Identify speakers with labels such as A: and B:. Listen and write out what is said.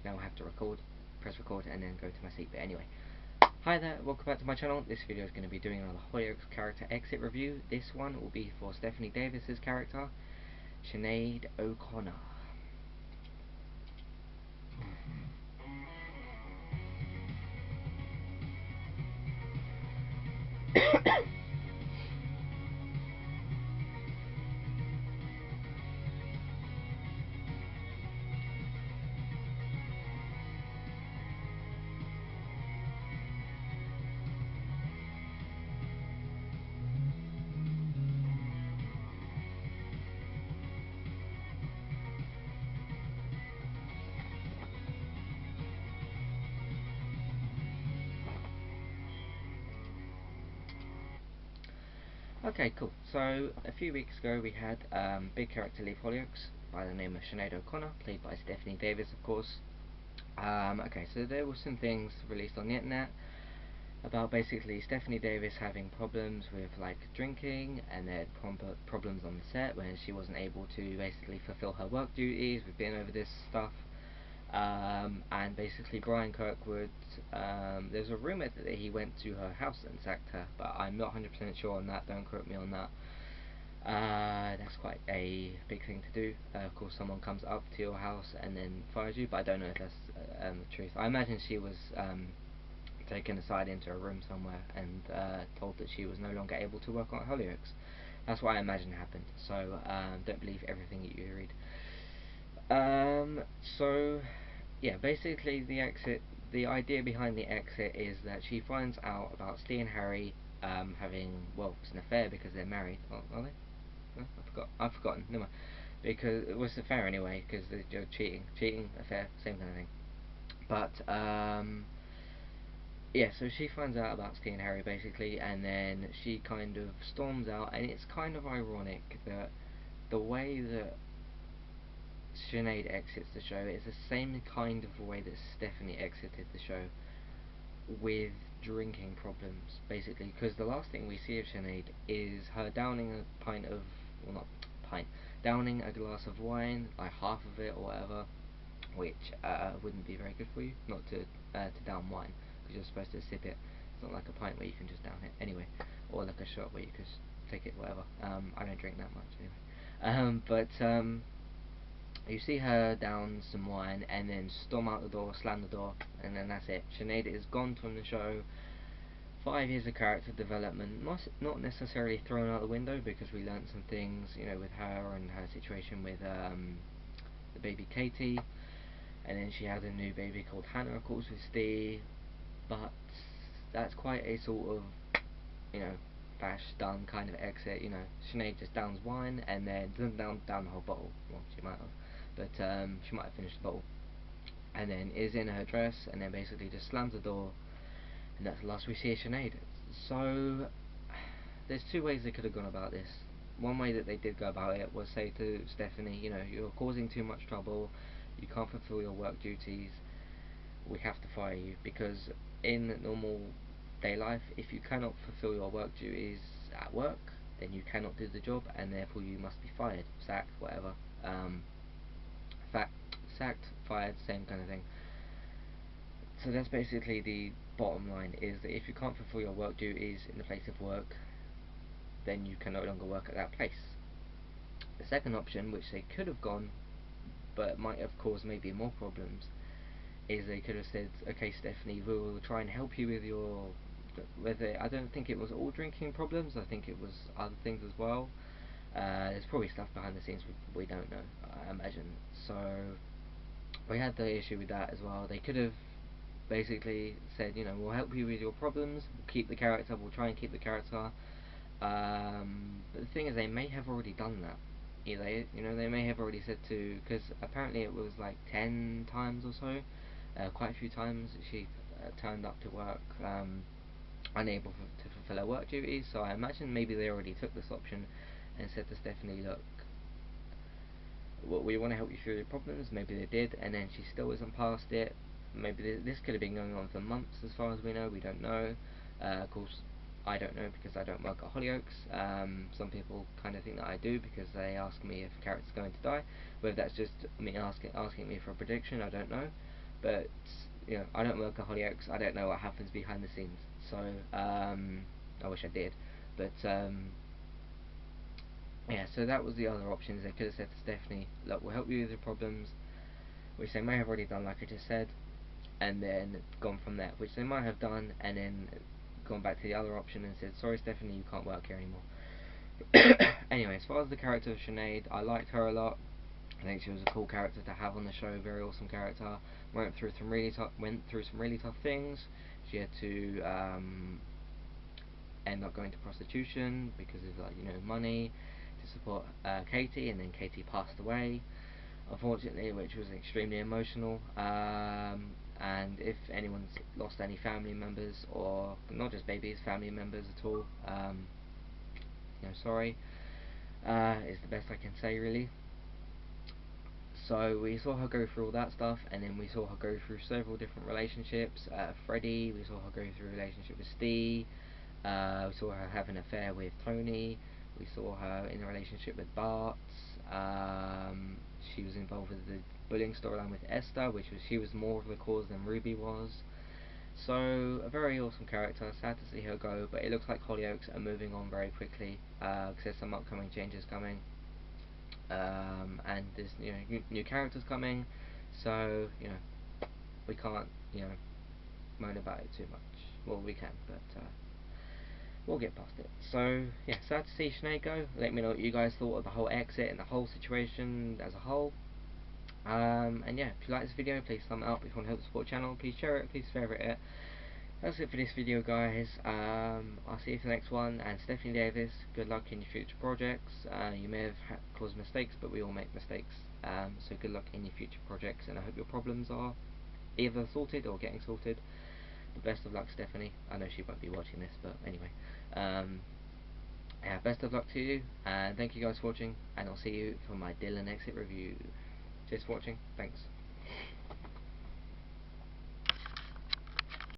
A: Now I have to press record, and then go to my seat. But anyway, hi there, welcome back to my channel. This video is going to be doing another Hollyoaks character exit review. This one will be for Stephanie Davis's character, Sinead O'Connor. Okay, cool. So a few weeks ago we had big character leave Hollyoaks by the name of Sinead O'Connor, played by Stephanie Davis, of course. Okay, so there were some things released on the internet about basically Stephanie Davis having problems with like drinking, and there had problems on the set when she wasn't able to basically fulfill her work duties. We've been over this stuff. And basically Brian Kirkwood, there's a rumour that he went to her house and sacked her, but I'm not 100% sure on that, don't quote me on that. That's quite a big thing to do. Of course, someone comes up to your house and then fires you, but I don't know if that's the truth. I imagine she was taken aside into a room somewhere and told that she was no longer able to work on Hollyoaks. That's what I imagine happened, so don't believe everything that you read. So yeah, basically the idea behind the exit is that she finds out about Steve and Harry having, well, it's an affair because they're married. Oh, are they? No, I've forgotten. Never mind. Because it was an affair anyway, because they're cheating, affair, same kind of thing. But yeah, so she finds out about Steve and Harry basically, and then she kind of storms out, and it's kind of ironic that the way that Sinead exits the show is the same kind of way that Stephanie exited the show, with drinking problems, basically. Because the last thing we see of Sinead is her downing a pint of, well, not pint, downing a glass of wine, like half of it or whatever, which wouldn't be very good for you, not to down wine, because you're supposed to sip it. It's not like a pint where you can just down it anyway, or like a shot where you just take it, whatever. I don't drink that much anyway. But you see her down some wine and then storm out the door, slam the door, and then that's it. Sinead is gone from the show. 5 years of character development, not necessarily thrown out the window, because we learned some things, you know, with her and her situation with the baby Katie, and then she had a new baby called Hannah, of course, with Steve. But that's quite a sort of, you know, bash done kind of exit. You know, Sinead just downs wine and then doesn't down the whole bottle. Well, she might have, but she might have finished the bottle, and then is in her dress, and then basically just slams the door, and that's the last we see of Sinead. So there's two ways they could have gone about this. One way that they did go about it was say to Stephanie, you know, you're causing too much trouble, you can't fulfill your work duties, we have to fire you. Because in normal day life, if you cannot fulfill your work duties at work, then you cannot do the job, and therefore you must be fired, sacked, whatever. Um, fact, sacked, fired, same kind of thing. So that's basically the bottom line, is that if you can't fulfill your work duties in the place of work, then you can no longer work at that place. The second option, which they could have gone, but might have caused maybe more problems, is they could have said, okay, Stephanie, we'll try and help you with your, with it. I don't think it was all drinking problems, I think it was other things as well. There's probably stuff behind the scenes we don't know, I imagine. So we had the issue with that as well. They could have basically said, you know, we'll help you with your problems, we'll keep the character, we'll try and keep the character. But the thing is, they may have already done that. You know, they may have already said to, because apparently it was like 10 times or so, quite a few times she turned up to work unable to fulfill her work duties. So I imagine maybe they already took this option and said to Stephanie, look, we want to help you through your problems. Maybe they did, and then she still isn't past it. Maybe this could have been going on for months, as far as we know. We don't know. Of course, I don't know because I don't work at Hollyoaks. Some people kind of think that I do because they ask me if a character's going to die. Whether that's just me asking me for a prediction, I don't know. but I don't work at Hollyoaks. I don't know what happens behind the scenes. So I wish I did, but yeah. So that was the other options. They could have said to Stephanie, "Look, we'll help you with your problems," which they may have already done, like I just said, and then gone from there, which they might have done, and then gone back to the other option and said, "Sorry, Stephanie, you can't work here anymore." Anyway, as far as the character of Sinead, I liked her a lot. I think she was a cool character to have on the show, very awesome character. Went through some really tough things. She had to end up going to prostitution because of money to support Katie, and then Katie passed away, unfortunately, which was extremely emotional. And if anyone's lost any family members, or not just babies, family members at all, sorry, is the best I can say, really. So we saw her go through all that stuff, and then we saw her go through several different relationships. Freddie, we saw her go through a relationship with Steve. We saw her have an affair with Tony. We saw her in a relationship with Bart. She was involved with the bullying storyline with Esther, which was she was more of the cause than Ruby was. So a very awesome character. Sad to see her go, but it looks like Hollyoaks are moving on very quickly because there's some upcoming changes coming, and there's new characters coming. So we can't moan about it too much. Well, we can, but we'll get past it. So yeah, sad to see Sinead go. Let me know what you guys thought of the whole exit and the whole situation as a whole. And yeah, if you like this video, please thumb it up. If you want to help support the channel, please share it, please favourite it. That's it for this video, guys. I'll see you for the next one. And Stephanie Davis, good luck in your future projects. You may have caused mistakes, but we all make mistakes. So good luck in your future projects, and I hope your problems are either sorted or getting sorted. But best of luck, Stephanie. I know she won't be watching this, but anyway. Yeah, best of luck to you, and thank you guys for watching, and I'll see you for my Dylan exit review. Cheers for watching. Thanks.